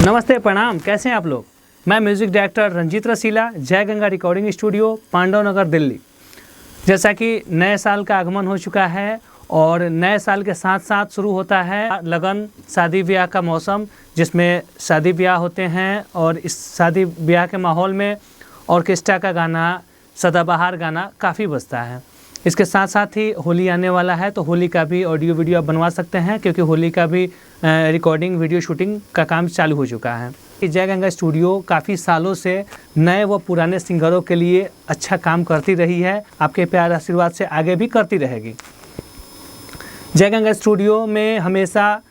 नमस्ते, प्रणाम। कैसे हैं आप लोग? मैं म्यूज़िक डायरेक्टर रंजीत रसीला, जय गंगा रिकॉर्डिंग स्टूडियो, पांडव नगर, दिल्ली। जैसा कि नए साल का आगमन हो चुका है और नए साल के साथ साथ शुरू होता है लगन शादी ब्याह का मौसम, जिसमें शादी ब्याह होते हैं और इस शादी ब्याह के माहौल में ऑर्केस्ट्रा का गाना, सदाबहार गाना काफ़ी बजता है। इसके साथ साथ ही होली आने वाला है, तो होली का भी ऑडियो वीडियो आप बनवा सकते हैं, क्योंकि होली का भी रिकॉर्डिंग वीडियो शूटिंग का काम चालू हो चुका है। जय गंगा स्टूडियो काफ़ी सालों से नए व पुराने सिंगरों के लिए अच्छा काम करती रही है। आपके प्यार आशीर्वाद से आगे भी करती रहेगी। जय गंगा स्टूडियो में हमेशा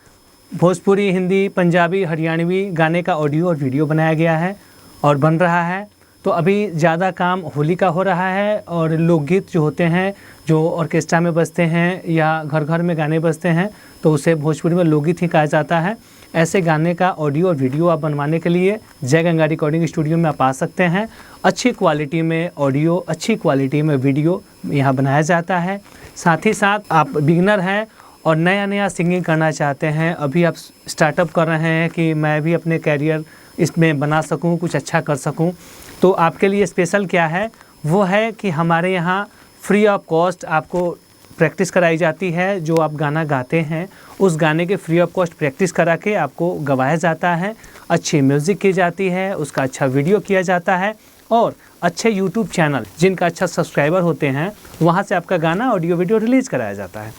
भोजपुरी, हिंदी, पंजाबी, हरियाणवी गाने का ऑडियो और वीडियो बनाया गया है और बन रहा है। तो अभी ज़्यादा काम होली का हो रहा है और लोकगीत जो होते हैं, जो ऑर्केस्ट्रा में बजते हैं या घर घर में गाने बजते हैं, तो उसे भोजपुरी में लोकगीत ही कहा जाता है। ऐसे गाने का ऑडियो और वीडियो आप बनवाने के लिए जय गंगा रिकॉर्डिंग स्टूडियो में आप आ सकते हैं। अच्छी क्वालिटी में ऑडियो, अच्छी क्वालिटी में वीडियो यहाँ बनाया जाता है। साथ ही साथ आप बिगिनर हैं और नया सिंगिंग करना चाहते हैं, अभी आप स्टार्टअप कर रहे हैं कि मैं भी अपने कैरियर इसमें बना सकूं, कुछ अच्छा कर सकूं, तो आपके लिए स्पेशल क्या है, वो है कि हमारे यहाँ फ्री ऑफ कॉस्ट आपको प्रैक्टिस कराई जाती है। जो आप गाना गाते हैं उस गाने के फ्री ऑफ कॉस्ट प्रैक्टिस करा के आपको गवाया जाता है, अच्छी म्यूज़िक की जाती है, उसका अच्छा वीडियो किया जाता है और अच्छे यूट्यूब चैनल जिनका अच्छा सब्सक्राइबर होते हैं, वहाँ से आपका गाना ऑडियो वीडियो रिलीज़ कराया जाता है,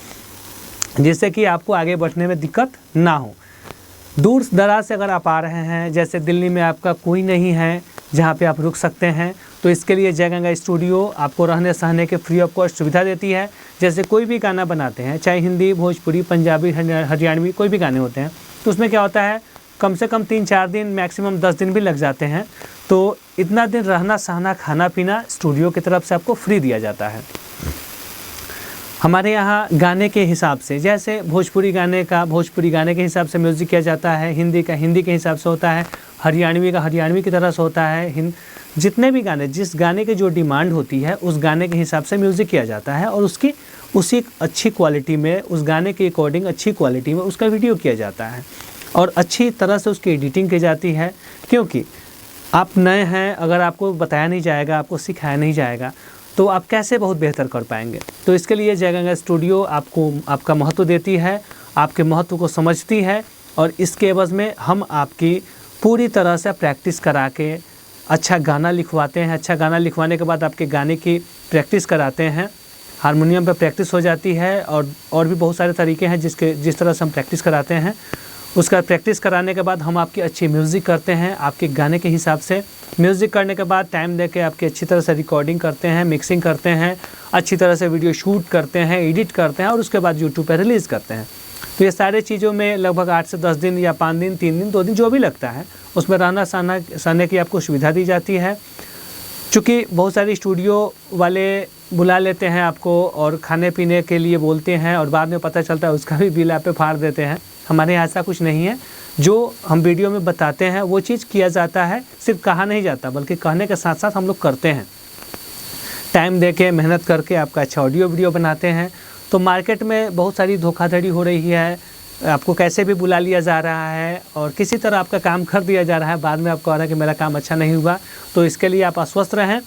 जिससे कि आपको आगे बढ़ने में दिक्कत ना हो। दूर दराज से अगर आप आ रहे हैं, जैसे दिल्ली में आपका कोई नहीं है जहाँ पे आप रुक सकते हैं, तो इसके लिए जय गंगा स्टूडियो आपको रहने सहने के फ्री ऑफ कॉस्ट सुविधा देती है। जैसे कोई भी गाना बनाते हैं, चाहे हिंदी, भोजपुरी, पंजाबी, हरियाणवी, कोई भी गाने होते हैं, तो उसमें क्या होता है, कम से कम 3-4 दिन, मैक्सिमम 10 दिन भी लग जाते हैं। तो इतना दिन रहना सहना, खाना पीना स्टूडियो की तरफ से आपको फ्री दिया जाता है। हमारे यहाँ गाने के हिसाब से, जैसे भोजपुरी गाने का भोजपुरी गाने के हिसाब से म्यूज़िक किया जाता है, हिंदी का हिंदी के हिसाब से होता है, हरियाणवी का हरियाणवी की तरह से होता है। जितने भी गाने, जिस गाने की जो डिमांड होती है, उस गाने के हिसाब से म्यूज़िक किया जाता है और उसी अच्छी क्वालिटी में, उस गाने के अकॉर्डिंग अच्छी क्वालिटी में उसका वीडियो किया जाता है और अच्छी तरह से उसकी एडिटिंग की जाती है। क्योंकि आप नए हैं, अगर आपको बताया नहीं जाएगा, आपको सिखाया नहीं जाएगा, तो आप कैसे बहुत बेहतर कर पाएंगे। तो इसके लिए जय गंगा स्टूडियो आपको आपका महत्व देती है, आपके महत्व को समझती है और इसके एवज़ में हम आपकी पूरी तरह से प्रैक्टिस करा के अच्छा गाना लिखवाते हैं। अच्छा गाना लिखवाने के बाद आपके गाने की प्रैक्टिस कराते हैं, हारमोनियम पे प्रैक्टिस हो जाती है और भी बहुत सारे तरीके हैं जिस तरह से हम प्रैक्टिस कराते हैं। उसका प्रैक्टिस कराने के बाद हम आपकी अच्छी म्यूज़िक करते हैं, आपके गाने के हिसाब से म्यूज़िक करने के बाद टाइम देके आपकी अच्छी तरह से रिकॉर्डिंग करते हैं, मिक्सिंग करते हैं, अच्छी तरह से वीडियो शूट करते हैं, एडिट करते हैं और उसके बाद यूट्यूब पर रिलीज़ करते हैं। तो ये सारे चीज़ों में लगभग 8 से 10 दिन या 5 दिन, 3 दिन, 2 दिन, जो भी लगता है, उसमें रहना सहने की आपको सुविधा दी जाती है। चूँकि बहुत सारी स्टूडियो वाले बुला लेते हैं आपको और खाने पीने के लिए बोलते हैं और बाद में पता चलता है उसका भी बिल आप पे फाड़ देते हैं। हमारे यहाँ ऐसा कुछ नहीं है। जो हम वीडियो में बताते हैं वो चीज़ किया जाता है, सिर्फ कहा नहीं जाता, बल्कि कहने के साथ साथ हम लोग करते हैं। टाइम देके, मेहनत करके आपका अच्छा ऑडियो वीडियो बनाते हैं। तो मार्केट में बहुत सारी धोखाधड़ी हो रही है, आपको कैसे भी बुला लिया जा रहा है और किसी तरह आपका काम कर दिया जा रहा है, बाद में आपको आ रहा है कि मेरा काम अच्छा नहीं हुआ। तो इसके लिए आप आश्वस्त रहें,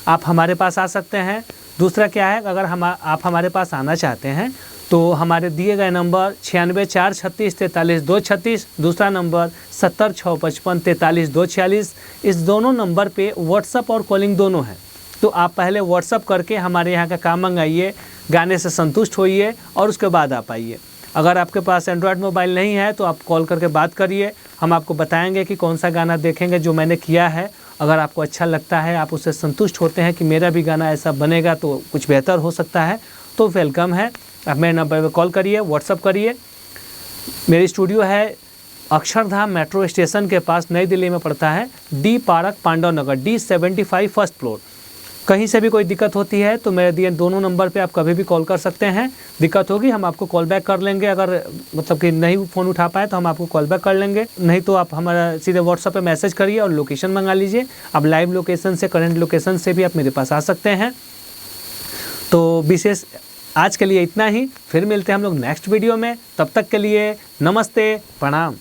आप हमारे पास आ सकते हैं। दूसरा क्या है, अगर आप हमारे पास आना चाहते हैं तो हमारे दिए गए नंबर 96 436 43 236, दूसरा नंबर 70 655 43 246, इस दोनों नंबर पे व्हाट्सअप और कॉलिंग दोनों हैं। तो आप पहले व्हाट्सअप करके हमारे यहाँ का काम मंगाइए, गाने से संतुष्ट होइए और उसके बाद आप आइए। अगर आपके पास एंड्रॉयड मोबाइल नहीं है तो आप कॉल करके बात करिए, हम आपको बताएंगे कि कौन सा गाना देखेंगे जो मैंने किया है। अगर आपको अच्छा लगता है, आप उससे संतुष्ट होते हैं कि मेरा भी गाना ऐसा बनेगा तो कुछ बेहतर हो सकता है, तो वेलकम है। आप मेरे नंबर पर कॉल करिए, व्हाट्सअप करिए। मेरी स्टूडियो है अक्षरधाम मेट्रो स्टेशन के पास, नई दिल्ली में पड़ता है, डी पार्क, पांडव नगर, D75 फर्स्ट फ्लोर। कहीं से भी कोई दिक्कत होती है तो मेरे दिए दोनों नंबर पे आप कभी भी कॉल कर सकते हैं। दिक्कत होगी हम आपको कॉल बैक कर लेंगे, अगर मतलब कि नहीं फ़ोन उठा पाए तो हम आपको कॉल बैक कर लेंगे, नहीं तो आप हमारा सीधे व्हाट्सएप पे मैसेज करिए और लोकेशन मंगा लीजिए। आप लाइव लोकेशन से, करंट लोकेशन से भी आप मेरे पास आ सकते हैं। तो विशेष आज के लिए इतना ही, फिर मिलते हैं हम लोग नेक्स्ट वीडियो में। तब तक के लिए नमस्ते, प्रणाम।